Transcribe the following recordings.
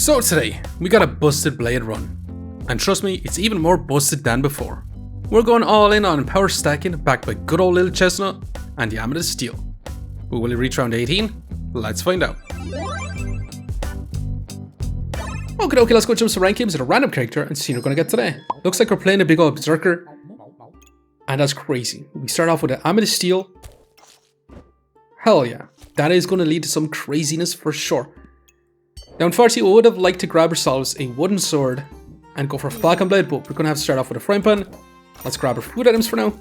So today, we got a busted blade run. And trust me, it's even more busted than before. We're going all in on power stacking backed by good old Lil Chestnut and the AMULET steel. But will he reach round 18? Let's find out. Okay, let's go jump some rank games with a random character and see what we're going to get today. Looks like we're playing a big old Berserker. And that's crazy. We start off with an AMULET steel. Hell yeah. That is going to lead to some craziness for sure. Now unfortunately we would have liked to grab ourselves a wooden sword and go for a falcon blade, but we're going to have to start off with a frying pan. Let's grab our food items for now.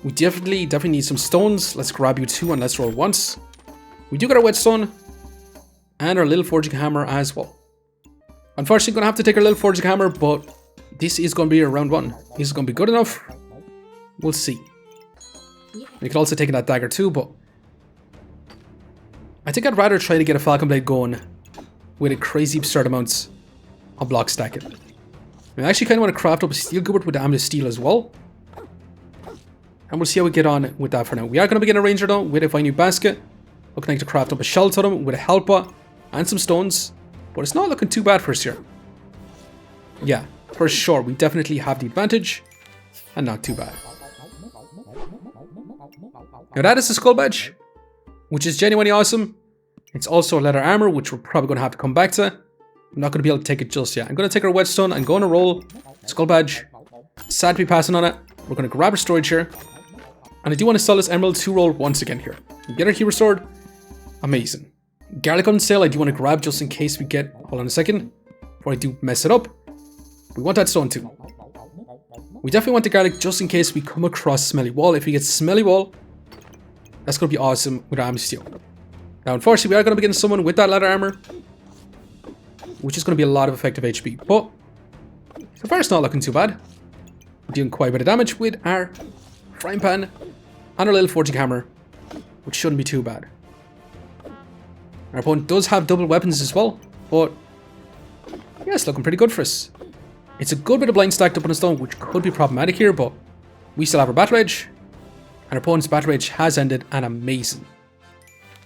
We definitely need some stones. Let's grab you two and let's roll once. We do got our whetstone and our little forging hammer as well. Unfortunately going to have to take our little forging hammer, but this is going to be a round one. This is going to be good enough. We'll see. We could also take that dagger too, but I think I'd rather try to get a falcon blade going with a crazy absurd amounts of block stacking. I actually kind of want to craft up a steel goblet with the AMULET steel as well. And we'll see how we get on with that for now. We are going to begin a ranger though with a fine new basket. Looking like to craft up a shell totem with a help pot and some stones. But it's not looking too bad for us here. Yeah, for sure. We definitely have the advantage. And not too bad. Now that is the skull badge, which is genuinely awesome. It's also a leather armor, which we're probably going to have to come back to. I'm not going to be able to take it just yet. I'm going to take our whetstone. I'm going to roll skull badge. Sad to be passing on it. We're going to grab our storage here. And I do want to sell this emerald 2 roll once again here. Get our hero sword. Amazing. Garlic on sale I do want to grab just in case we get... Hold on a second. Before I do mess it up. We want that stone too. We definitely want the garlic just in case we come across smelly wall. If we get smelly wall, that's going to be awesome with our AMULET steel. Now, unfortunately, we are going to begin someone with that leather armor, which is going to be a lot of effective HP. But so far, it's not looking too bad. We're doing quite a bit of damage with our frying pan and our little forging hammer, which shouldn't be too bad. Our opponent does have double weapons as well, but yeah, it's looking pretty good for us. It's a good bit of blind stacked up on a stone, which could be problematic here, but we still have our battle rage. And our opponent's battle rage has ended, and amazing.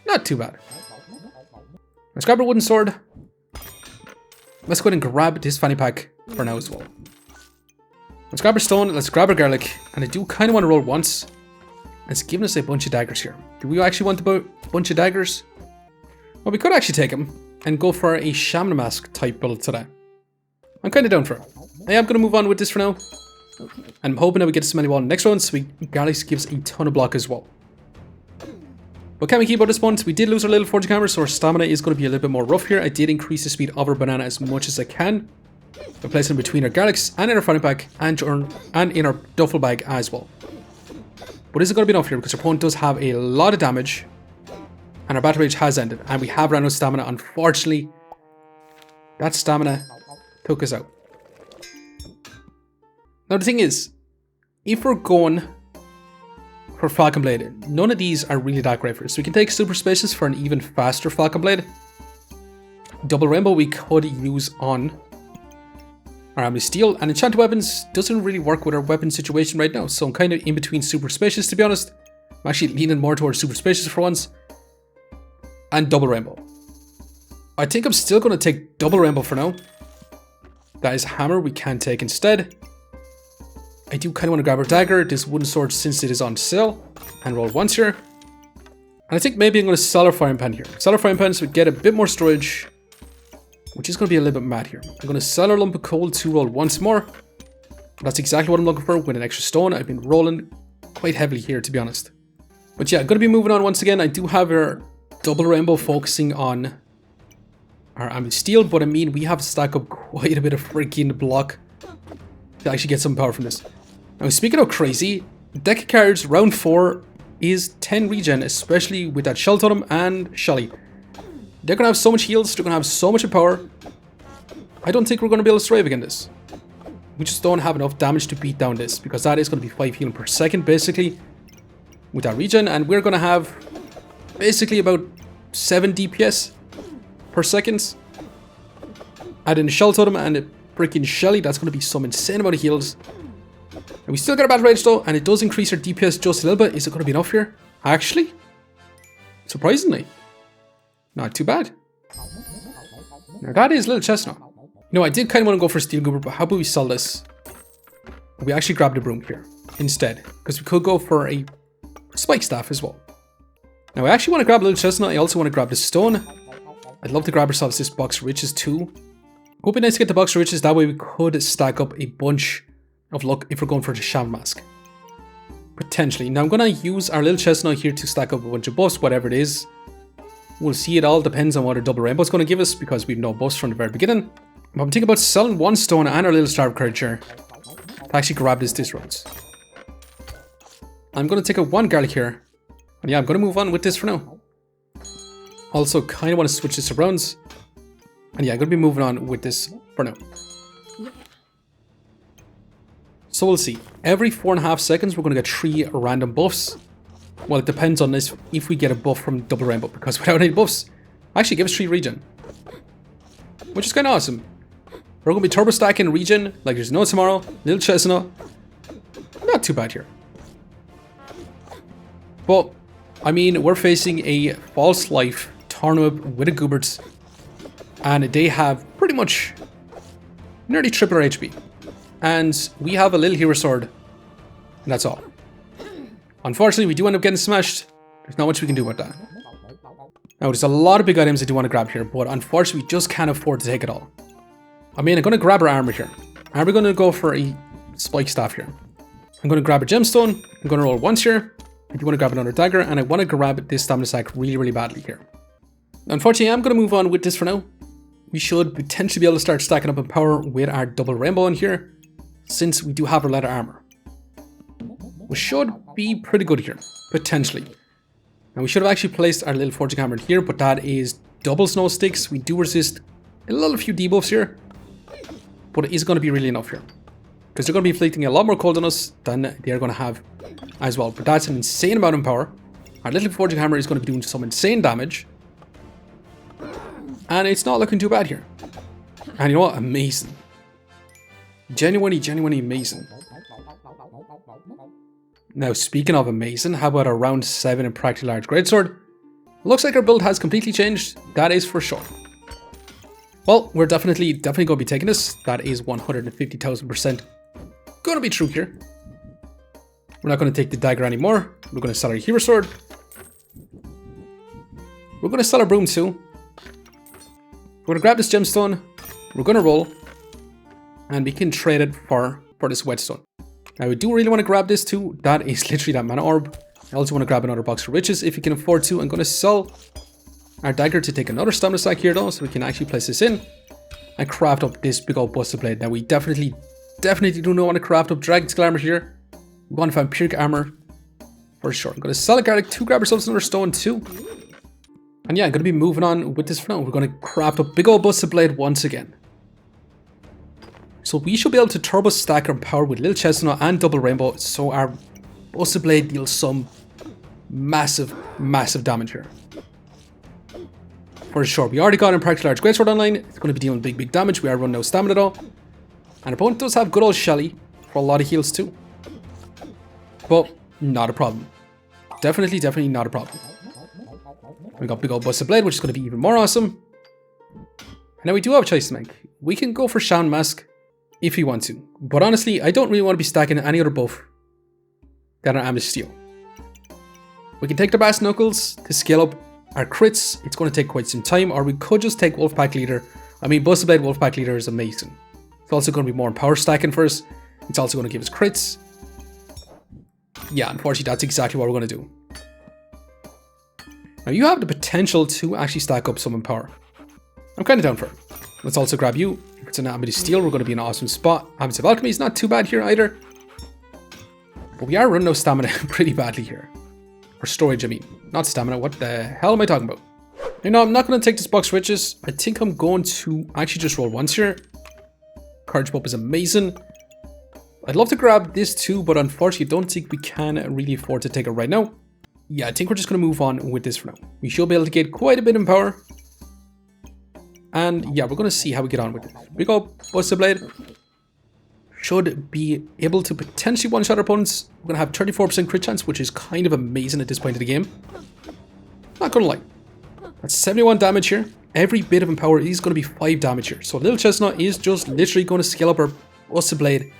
Not too bad. Let's grab our wooden sword. Let's go ahead and grab this fanny pack for now as well. Let's grab our stone, let's grab our garlic, and I do kind of want to roll once. And it's giving us a bunch of daggers here. Do we actually want a bunch of daggers? Well, we could actually take them and go for a Shaman mask type build today. I'm kind of down for it. I am going to move on with this for now. And I'm hoping that we get to smelly wall next round, so garlic gives a ton of block as well. But can we keep up this point? We did lose our little forging hammer, so our stamina is going to be a little bit more rough here. I did increase the speed of our banana as much as I can. By placing them between our garlics and in our fanny pack and in our duffel bag as well. But is it going to be enough here? Because our opponent does have a lot of damage. And our battle rage has ended. And we have run out of stamina. Unfortunately, that stamina took us out. Now the thing is, if we're going for falcon blade, none of these are really that great for us. So we can take super spaces for an even faster falcon blade. Double rainbow we could use on our AMULET steel, and enchanted weapons doesn't really work with our weapon situation right now. So I'm kind of in between super spacious, to be honest. I'm actually leaning more towards super spacious for once. And double rainbow. I think I'm still going to take double rainbow for now. That is a hammer we can take instead. I do kind of want to grab our dagger, this wooden sword since it is on sale, and roll once here. And I think maybe I'm going to sell our frying pan here. Sell our frying pan so we get a bit more storage, which is going to be a little bit mad here. I'm going to sell our lump of coal to roll once more. That's exactly what I'm looking for with an extra stone. I've been rolling quite heavily here, to be honest. But yeah, I'm going to be moving on once again. I do have our double rainbow focusing on our AMULET steel, but I mean, we have to stack up quite a bit of freaking block to actually get some power from this. Now, speaking of crazy, deck of cards, round 4 is 10 regen, especially with that shell totem and Shelly. They're going to have so much heals, they're going to have so much power. I don't think we're going to be able to strive against this. We just don't have enough damage to beat down this, because that is going to be 5 healing per second, basically, with that regen, and we're going to have basically about 7 DPS per second. Add in a shell totem and a freaking Shelly, that's going to be some insane amount of heals. And we still got a battle rage though, and it does increase our DPS just a little bit. Is it going to be enough here? Actually, surprisingly, not too bad. Now that is Lil Chestnut. You know, I did kind of want to go for Steel Goober, but how about we sell this? We actually grab the broom here instead, because we could go for a spike staff as well. Now I actually want to grab Lil Chestnut. I also want to grab the stone. I'd love to grab ourselves this box of riches too. It would be nice to get the box of riches. That way we could stack up a bunch of luck if we're going for the Shaman mask. Potentially. Now I'm going to use our Lil Chestnut here to stack up a bunch of buffs, whatever it is. We'll see. It all depends on what our double rainbow is going to give us, because we've no buffs from the very beginning. But I'm thinking about selling one stone and our little starve courage here to actually grab this roads. I'm going to take out one garlic here. And yeah, I'm going to move on with this for now. Also, kind of want to switch this around. And yeah, I'm going to be moving on with this for now. So we'll see. Every 4.5 seconds, we're going to get 3 random buffs. Well, it depends on this if we get a buff from double rainbow, because without any buffs, actually give us 3 regen. Which is kind of awesome. We're going to be turbo stacking regen like there's no tomorrow. Lil Chestnut. Not too bad here. But, I mean, we're facing a false life tournament with a Goobert. And they have pretty much nearly triple our HP. And we have a little hero sword. And that's all. Unfortunately, we do end up getting smashed. There's not much we can do about that. Now, there's a lot of big items I do want to grab here, but unfortunately, we just can't afford to take it all. I mean, I'm going to grab our armor here. And we're going to go for a spike staff here. I'm going to grab a gemstone. I'm going to roll once here. I do want to grab another dagger, and I want to grab this stamina sack really, really badly here. Unfortunately, I'm going to move on with this for now. We should potentially be able to start stacking up in power with our double rainbow in here, since we do have our leather armor. We should be pretty good here, potentially. Now we should have actually placed our little forging hammer in here, but that is double snow sticks. We do resist a little few debuffs here, but it is going to be really enough here. Because they're going to be inflicting a lot more cold on us than they're going to have as well. But that's an insane amount of power. Our little forging hammer is going to be doing some insane damage. And it's not looking too bad here. And you know what? Amazing. Genuinely, genuinely amazing. Now, speaking of amazing, how about a round 7 and practically large greatsword? Looks like our build has completely changed. That is for sure. Well, we're definitely going to be taking this. That is 150,000% going to be true here. We're not going to take the dagger anymore. We're going to sell our hero sword. We're going to sell our broom too. We're going to grab this gemstone. We're going to roll. And we can trade it for this whetstone. Now, we do really want to grab this too. That is literally that mana orb. I also want to grab another box of riches if you can afford to. I'm going to sell our dagger to take another stamina stack here though, so we can actually place this in and craft up this big old buster blade. Now, we definitely do not want to craft up Dragon's Skull armor here. We want vampiric armor for sure. I'm going to sell a garlic to grab ourselves another stone too. And yeah, I'm going to be moving on with this for now. We're going to craft up big old buster blade once again. So we should be able to turbo stack our power with Lil Chestnut and double rainbow, so our buster blade deals some massive damage here. For sure, we already got a practical large greatsword online. It's going to be dealing big damage. We are running no stamina though. And opponent does have good old Shelly for a lot of heals too. But not a problem. Definitely not a problem. We got big old buster blade, which is going to be even more awesome. And now we do have a choice to make. We can go for Shaman mask if we want to. But honestly, I don't really want to be stacking any other buff than our Amethyst Steel. We can take the Brass Knuckles to scale up our crits. It's going to take quite some time. Or we could just take Wolfpack Leader. I mean, Buster Blade Wolfpack Leader is amazing. It's also going to be more power stacking for us. It's also going to give us crits. Yeah, unfortunately, that's exactly what we're going to do. Now, you have the potential to actually stack up some in power. I'm kind of down for it. Let's also grab you. If it's an Amethyst Steel, we're going to be in an awesome spot. Amethyst of Alchemy is not too bad here either. But we are running out of stamina pretty badly here. Or storage, I mean. Not stamina. What the hell am I talking about? You know, I'm not going to take this box riches. I think I'm going to actually just roll once here. Courage Bump is amazing. I'd love to grab this too, but unfortunately, I don't think we can really afford to take it right now. Yeah, I think we're just going to move on with this for now. We should be able to get quite a bit in power. And yeah, we're going to see how we get on with it. We go Buster Blade. Should be able to potentially one-shot our opponents. We're going to have 34% crit chance, which is kind of amazing at this point of the game. Not going to lie. That's 71 damage here. every bit of Empower is going to be 5 damage here. So Lil Chestnut is just literally going to scale up our Busted Blade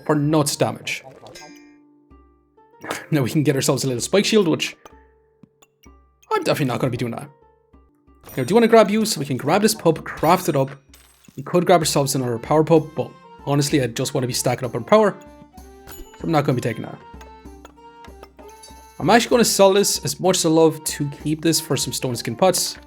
for nuts damage. Now we can get ourselves a little Spike Shield, which I'm definitely not going to be doing that. Now, do you want to grab you? So we can grab this pub, craft it up. We could grab ourselves another power pub, but honestly, I just want to be stacking up on power. So I'm not going to be taking that. I'm actually going to sell this as much as I love to keep this for some stone skin pots.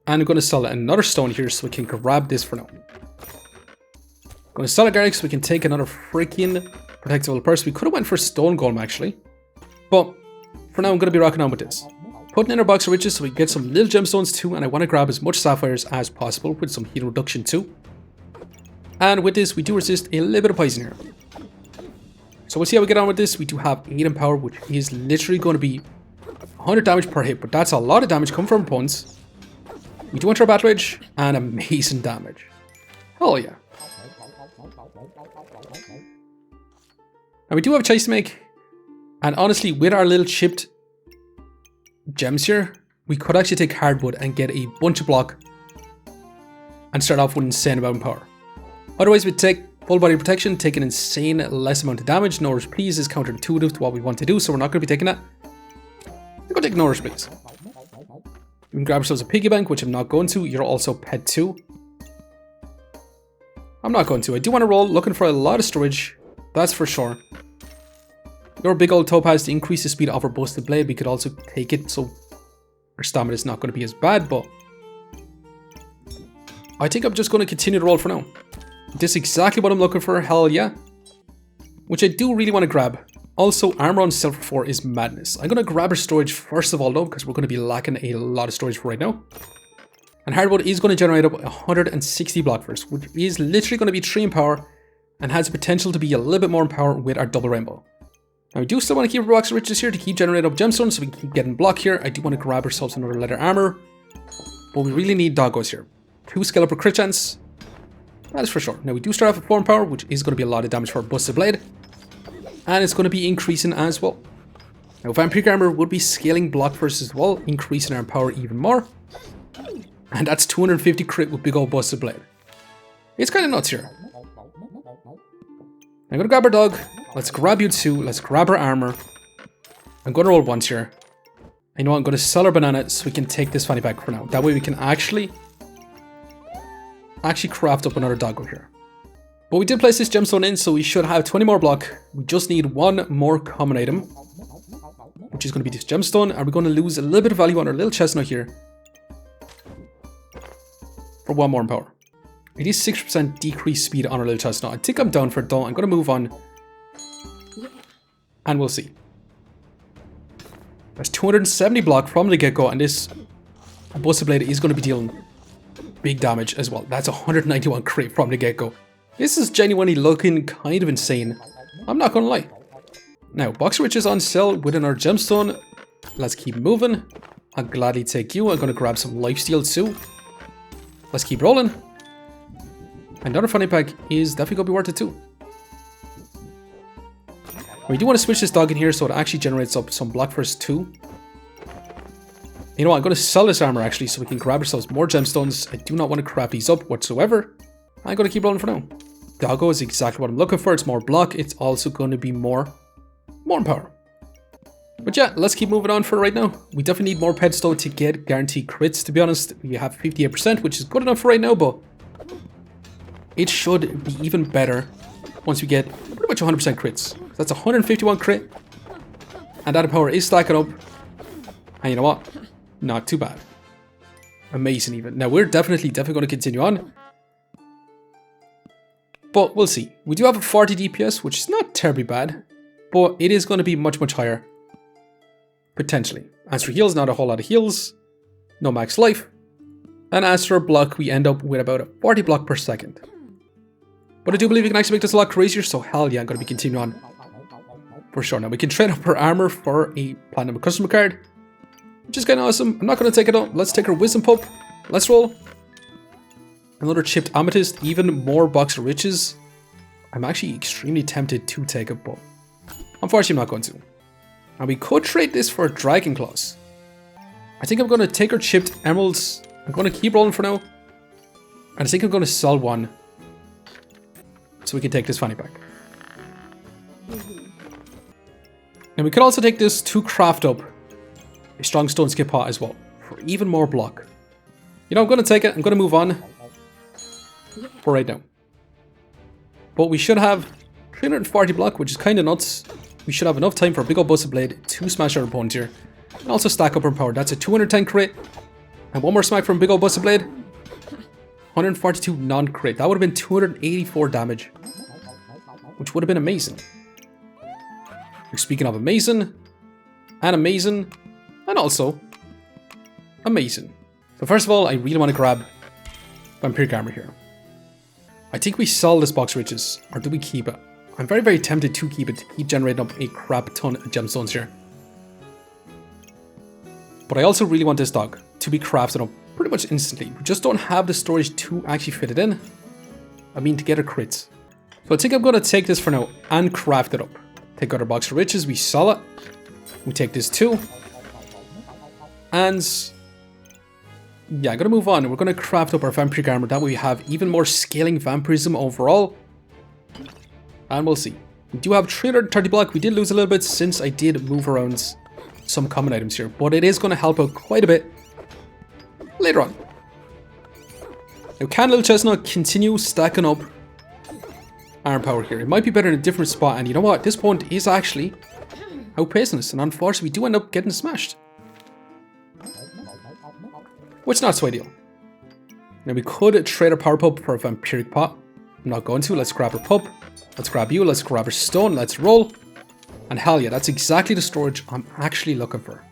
And I'm going to sell another stone here so we can grab this for now. I'm going to sell a garlic so we can take another freaking protectable purse. We could have went for stone golem actually. But for now, I'm going to be rocking on with this. Putting in our box of riches so we get some little gemstones too, and I want to grab as much sapphires as possible with some heat reduction too. And with this, we do resist a little bit of poison here. So we'll see how we get on with this. We do have 8 in power, which is literally going to be 100 damage per hit, but that's a lot of damage coming from opponents. We do enter our battle rage and amazing damage. Hell yeah. And we do have a choice to make. And honestly, with our little chipped gems here, we could actually take Hardwood and get a bunch of block and start off with an insane amount of power. Otherwise, we'd take full body protection, take an insane less amount of damage. Nourish Please is counterintuitive to what we want to do, so we're not going to be taking that. We're going to take Nourish Please. We can grab ourselves a piggy bank, which I'm not going to. You're also pet 2. I'm not going to. I do want to roll, looking for a lot of storage, that's for sure. Your big old topaz to increase the speed of our Busted Blade. We could also take it so our stamina is not going to be as bad, but I think I'm just going to continue to roll for now. This is exactly what I'm looking for, hell yeah. Which I do really want to grab. Also, armor on Silver 4 is madness. I'm going to grab our storage first of all though, because we're going to be lacking a lot of storage for right now. And Hardwood is going to generate up 160 block first, which is literally going to be 3 in power and has the potential to be a little bit more in power with our double rainbow. Now we do still want to keep our box of riches here to keep generating up gemstones so we can keep getting block here. I do want to grab ourselves another leather armor, but we really need doggos here. 2 scale up our crit chance, that is for sure. Now we do start off with 4 in power, which is going to be a lot of damage for our Busted Blade, and it's going to be increasing as well. Now Vampiric Armor would be scaling block first as well, increasing our power even more, and that's 250 crit with big old Busted Blade. It's kind of nuts here. I'm going to grab our dog. Let's grab you 2. Let's grab our armor. I'm going to roll once here. I know I'm going to sell our banana so we can take this fanny pack for now. That way we can actually craft up another doggo here. But we did place this gemstone in, so we should have 20 more block. We just need 1 more common item, which is going to be this gemstone. And we're going to lose a little bit of value on our Lil Chestnut here for 1 more in power. It is 6% decreased speed on our Lil Chestnut. I think I'm down for it though. I'm going to move on. And we'll see. That's 270 block from the get-go. And this Busted Blade is going to be dealing big damage as well. That's 191 crit from the get-go. This is genuinely looking kind of insane. I'm not going to lie. Now, box of riches on sale within our gemstone. Let's keep moving. I'll gladly take you. I'm going to grab some lifesteal too. Let's keep rolling. Another funny pack is definitely going to be worth it too. We do want to switch this dog in here so it actually generates up some block first too. You know what, I'm going to sell this armor actually so we can grab ourselves more gemstones. I do not want to craft these up whatsoever. I'm going to keep rolling for now. Doggo is exactly what I'm looking for. It's more block. It's also going to be more in power. But yeah, let's keep moving on for right now. We definitely need more pets though to get guaranteed crits, to be honest. We have 58%, which is good enough for right now, but it should be even better once we get pretty much 100% crits. So that's 151 crit. And that power is stacking up. And you know what? Not too bad. Amazing even. Now we're definitely going to continue on. But we'll see. We do have a 40 DPS, which is not terribly bad. But it is going to be much higher. Potentially. As for heals, not a whole lot of heals. No max life. And as for block, we end up with about a 40 block per second. But I do believe we can actually make this a lot crazier, so hell yeah, I'm going to be continuing on. For sure. Now we can trade up our armor for a platinum customer card, which is kind of awesome. I'm not going to take it out. Let's take our wisdom pup. Let's roll. Another chipped amethyst, even more box of riches. I'm actually extremely tempted to take it, but unfortunately I'm not going to. And we could trade this for a dragon claws. I think I'm going to take our chipped emeralds. I'm going to keep rolling for now. And I think I'm going to sell one. So we can take this fanny pack. And we could also take this to craft up a strong stone skip pot as well. For even more block. You know, I'm going to take it. I'm going to move on. For right now. But we should have 340 block, which is kind of nuts. We should have enough time for a big old busted blade to smash our opponent here. And also stack up our power. That's a 210 crit. And one more smack from big old busted blade. 142 non-crit. That would have been 284 damage. Which would have been amazing. Speaking of amazing. And amazing. And also amazing. So first of all, I really want to grab Vampiric Armor here. I think we sell this box riches. Or do we keep it? I'm very, very tempted to keep it. To keep generating up a crap ton of gemstones here. But I also really want this dog to be crafted up pretty much instantly. We just don't have the storage to actually fit it in. I mean, to get a crits. So I think I'm going to take this for now and craft it up. Take out our box of riches. We sell it. We take this too. And yeah, I'm going to move on. We're going to craft up our Vampiric Armor. That way we have even more scaling vampirism overall. And we'll see. We do have 330 block. We did lose a little bit since I did move around some common items here. But it is going to help out quite a bit later on. Now, can Lil Chestnut continue stacking up arm power here? It might be better in a different spot. And you know what? This point is actually outpacing us. And unfortunately, we do end up getting smashed. Which is not so ideal. Now, we could trade our power pup for a vampiric pot. I'm not going to. Let's grab our pup. Let's grab you. Let's grab our stone. Let's roll. And hell yeah, that's exactly the storage I'm actually looking for.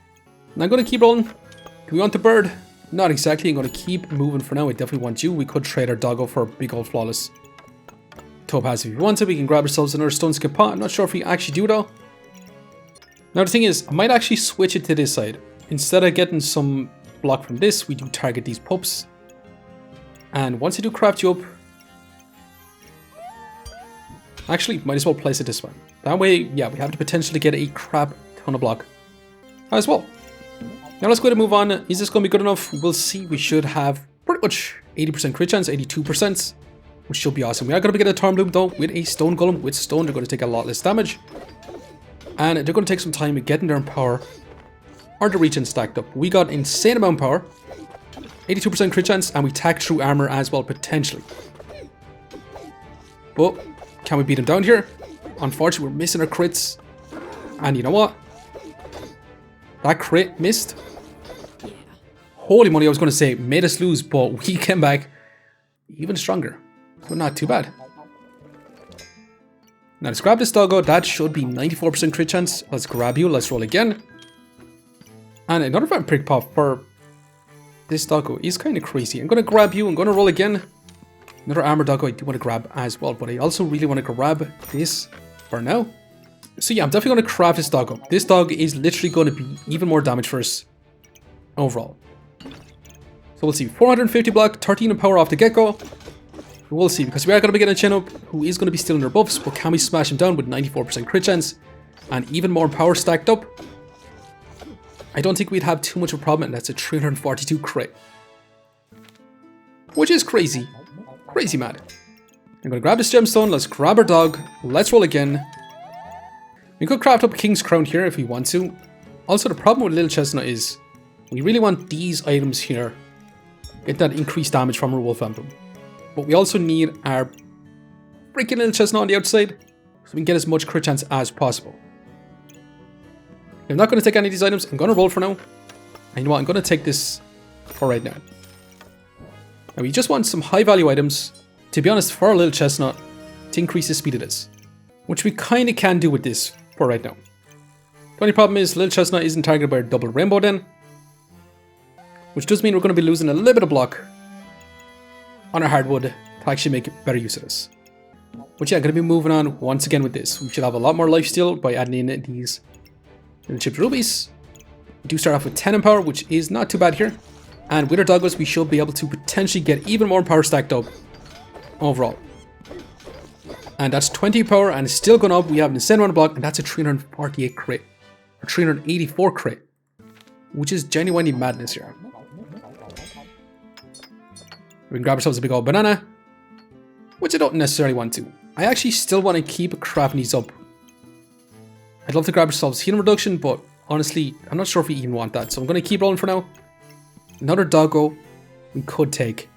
And I'm going to keep rolling. Do we want the bird? Not exactly. I'm going to keep moving for now. I definitely want you. We could trade our doggo for a big old flawless topaz if we want to. We can grab ourselves another stone skip pot. I'm not sure if we actually do though. Now the thing is, I might actually switch it to this side. Instead of getting some block from this, we do target these pups. And once I do craft you up, actually, might as well place it this way. That way, yeah, we have the potential to get a crap ton of block as well. Now let's go ahead and move on. Is this going to be good enough? We'll see. We should have pretty much 80% crit chance, 82%, which should be awesome. We are going to be getting a Torn Bloom though with a Stone Golem. With Stone, they're going to take a lot less damage. And they're going to take some time getting their power or the regen stacked up. We got insane amount of power, 82% crit chance, and we tack through armor as well, potentially. But can we beat them down here? Unfortunately, we're missing our crits. And you know what? That crit missed. Holy moly, I was going to say made us lose, but we came back even stronger. So not too bad. Now let's grab this doggo. That should be 94% crit chance. Let's grab you. Let's roll again. And another vampiric pop for this doggo is kind of crazy. I'm going to grab you. I'm going to roll again. Another armor doggo I do want to grab as well, but I also really want to grab this for now. So yeah, I'm definitely going to craft this doggo. This dog is literally going to be even more damage for us overall. So we'll see. 450 block, 13 in power off the get-go. We'll see, because we are going to be getting a chin up who is going to be stealing their buffs, but can we smash him down with 94% crit chance and even more power stacked up? I don't think we'd have too much of a problem, and that's a 342 crit. Which is crazy. Crazy mad. I'm going to grab this gemstone. Let's grab our dog. Let's roll again. We could craft up a King's Crown here if we want to. Also, the problem with Lil Chestnut is we really want these items here. Get that increased damage from our Wolf Emblem. But we also need our freaking Lil Chestnut on the outside so we can get as much crit chance as possible. I'm not going to take any of these items. I'm going to roll for now. And you know what? I'm going to take this for right now. Now, we just want some high value items, to be honest, for a Lil Chestnut to increase the speed of this. Which we kind of can do with this for right now. The only problem is Lil Chestnut isn't targeted by a double rainbow then. Which does mean we're going to be losing a little bit of block on our hardwood to actually make better use of this. But yeah, I'm going to be moving on once again with this. We should have a lot more lifesteal by adding in these little chipped rubies. We do start off with 10 in power, which is not too bad here. And with our doggos, we should be able to potentially get even more power stacked up overall. And that's 20 power and it's still going up. We have an insane amount of block, and that's a 348 crit. Or 384 crit. which is genuinely madness here. We can grab ourselves a big old banana, which I don't necessarily want to. I actually still want to keep crafting these up. I'd love to grab ourselves healing reduction, but honestly, I'm not sure if we even want that. So I'm going to keep rolling for now. Another doggo we could take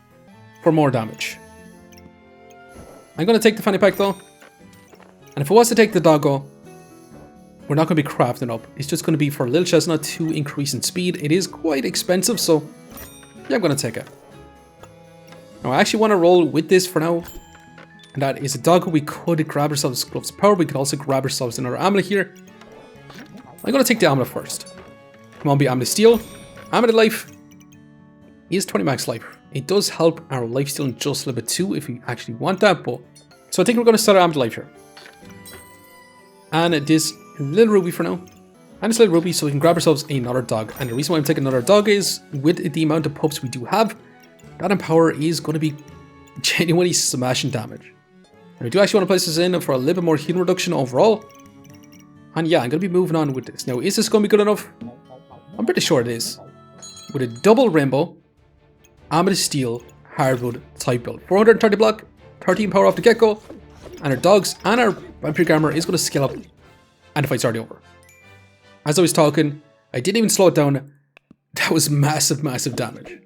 for more damage. I'm going to take the fanny pack though. And if I was to take the doggo, we're not going to be crafting up. It's just going to be for Lil Chestnut to increase in speed. It is quite expensive, so yeah, I'm going to take it. Now I actually want to roll with this for now. And that is a doggo. We could grab ourselves Gloves of Power. We could also grab ourselves another amulet here. I'm going to take the amulet first. Come on, be amulet steal. Amulet life is 20 max life. It does help our life steal just a little bit too if we actually want that. But so I think we're going to start our amulet life here. And this little ruby for now. And this little ruby so we can grab ourselves another dog. And the reason why I'm taking another dog is with the amount of pups we do have, that empower is going to be genuinely smashing damage. And we do actually want to place this in for a little bit more healing reduction overall. And yeah, I'm going to be moving on with this. Now, is this going to be good enough? I'm pretty sure it is. With a double rainbow, amethyst steel, hardwood type build. 430 block, 13 power off the get-go. And our dogs and our vampiric armor is going to scale up. And the fight's already over. As I was talking, I didn't even slow it down. That was massive, massive damage.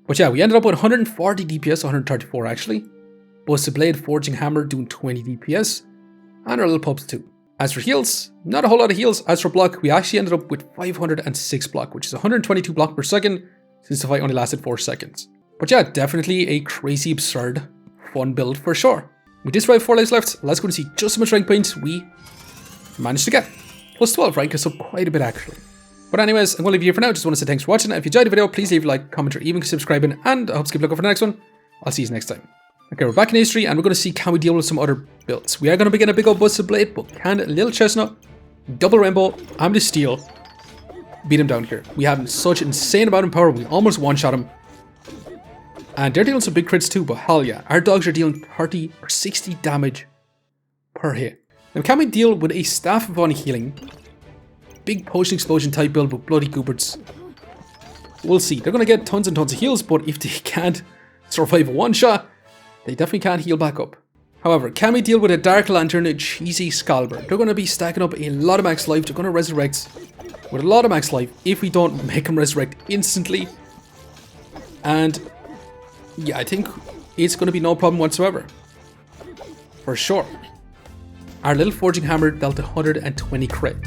But yeah, we ended up with 140 DPS, 134 actually. Busted Blade, Forging Hammer doing 20 DPS. And our little pups too. As for heals, not a whole lot of heals. As for block, we actually ended up with 506 block, which is 122 block per second, since the fight only lasted 4 seconds. But yeah, definitely a crazy, absurd, fun build for sure. With this right 4 lives left, let's go and see just how much rank points we managed to get. Plus 12 rank is up quite a bit actually. But anyways, I'm going to leave you here for now. Just want to say thanks for watching. If you enjoyed the video, please leave a like, comment, or even subscribing. And I hope to keep looking for the next one. I'll see you next time. Okay, we're back in history and we're going to see can we deal with some other builds. We are going to begin a big old Busted Blade, but can Lil Chestnut, Double Rainbow, Amethyst Steel beat him down here? We have such insane amount of power. We almost one-shot him. And they're dealing some big crits too, but hell yeah. Our dogs are dealing 30 or 60 damage per hit. Now can we deal with a Staff of Unhealing, big Potion Explosion type build with Bloody Gooberts? We'll see. They're going to get tons and tons of heals, but if they can't survive a one-shot, they definitely can't heal back up. However, can we deal with a Dark Lantern, a Cheesy Scalper? They're going to be stacking up a lot of max life. They're going to resurrect with a lot of max life if we don't make them resurrect instantly. And yeah, I think it's going to be no problem whatsoever. For sure. Our little Forging Hammer dealt 120 crit.